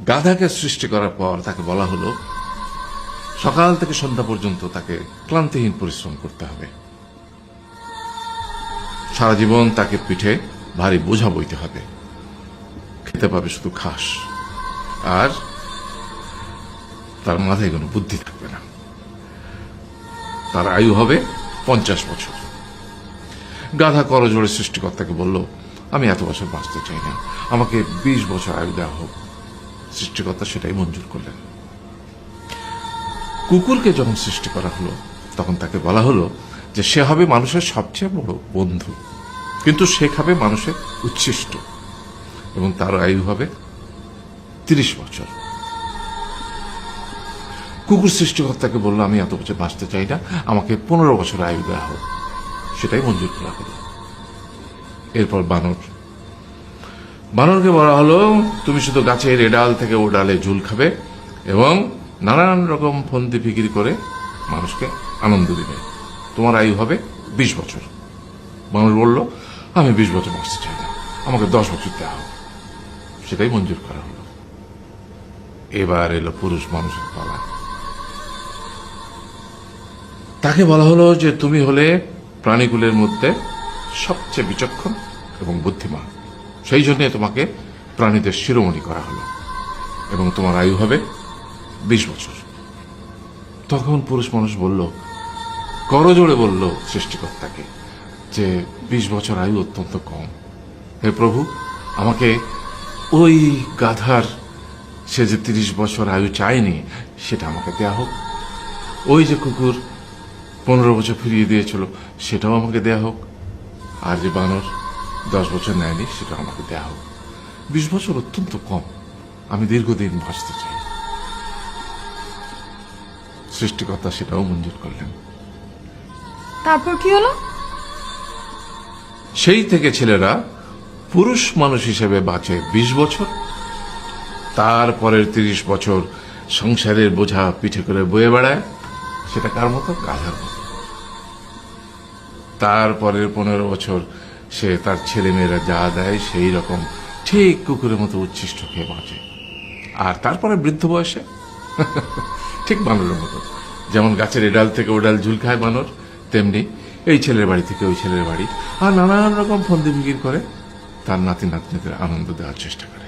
গাধাকে সৃষ্টি করার পর তাকে বলা হলো সকাল থেকে সন্ধ্যা পর্যন্ত তাকে ক্লান্তিহীন পরিশ্রম করতে হবে, সারা জীবন তাকে পিঠে ভারী বোঝা বইতে হবে, খেতে পাবে শুধু ঘাস, আর তার মাথায় কোনো বুদ্ধি থাকবে না। তার আয়ু হবে 50 বছর। গাধা করজোড়ে সৃষ্টিকর্তাকে বলল, আমি এত বছর বাঁচতে চাই না, আমাকে 20 বছর আয়ু দেওয়া হোক। সৃষ্টিকর্তা সেটাই মঞ্জুর করলেন। কুকুরকে যখন সৃষ্টি করা হলো তখন তাকে বলা হলো যে সে হবে মানুষের সবচেয়ে বড় বন্ধু, কিন্তু সে খাবে মানুষের উচ্ছিষ্ট, এবং তার আয়ু হবে 30 বছর। কুকুর সৃষ্টিকর্তাকে বলল, আমি এত বছর বাঁচতে চাই না, আমাকে 15 বছর আয়ু দেওয়া হোক। সেটাই মঞ্জুর করা হলো। এরপর বানরকে বলা হলো, তুমি শুধু গাছের এ ডাল থেকে ও ডালে ঝুল খাবে এবং নানান রকম ফন্দি ফিকির করে মানুষকে আনন্দ দিবে, তোমার আয়ু হবে 20 বছর। বানর বলল, আমি 20 বছর বাঁচতে চাই না, আমাকে 10 বছর দেওয়া হোক। সেটাই মঞ্জুর করা হলো। এবার এলো পুরুষ মানুষের পালা। তাকে বলা হলো যে তুমি হলে প্রাণীকুলের মধ্যে সবচেয়ে বিচক্ষণ এবং বুদ্ধিমান, সেই জন্য তোমাকে প্রাণীদের শিরোমণি করা হলো এবং তোমার আয়ু হবে 20 বছর। তখন পুরুষ মানুষ বলল, করজোড়ে বলল সৃষ্টিকর্তাকে যে 20 বছর আয়ু অত্যন্ত কম, হে প্রভু, আমাকে ওই গাধার সে যে 30 বছর আয়ু চায়নি সেটা আমাকে দেয়া হোক, ওই যে কুকুর 15 বছর ফিরিয়ে দিয়েছিল সেটাও আমাকে দেয়া হোক, আর যে বানর 10 বছর নেয়নি সেটাও আমাকে দেয়া হোক। 20 বছর অত্যন্ত কম, আমি দীর্ঘদিন বাঁচতে চাই। সৃষ্টিকর্তা সেটাও মঞ্জুর করলেন। তারপর কি হলো? সেই থেকে ছেলেরা পুরুষ মানুষ হিসেবে বাঁচে 20 বছর, তারপরের 30 বছর সংসারের বোঝা পিঠে করে বয়ে বেড়ায়, সেটা কার মতো? গাধার মতো। তারপরের 15 বছর সে তার ছেলে মেয়েরা যা দেয় সেই রকম ঠিক কুকুরের মতো উচ্ছিষ্ট খেয়ে বাঁচে। আর তারপরে বৃদ্ধ বয়সে ঠিক বানরের মতো, যেমন গাছের এডাল থেকে ওডাল ঝুল খায় বানর, তেমনি এই ছেলের বাড়ি থেকে ওই ছেলের বাড়ি, আর নানান রকম ফন্দি ফিকির করে তার নাতি নাতনিদের আনন্দ দেওয়ার চেষ্টা করে।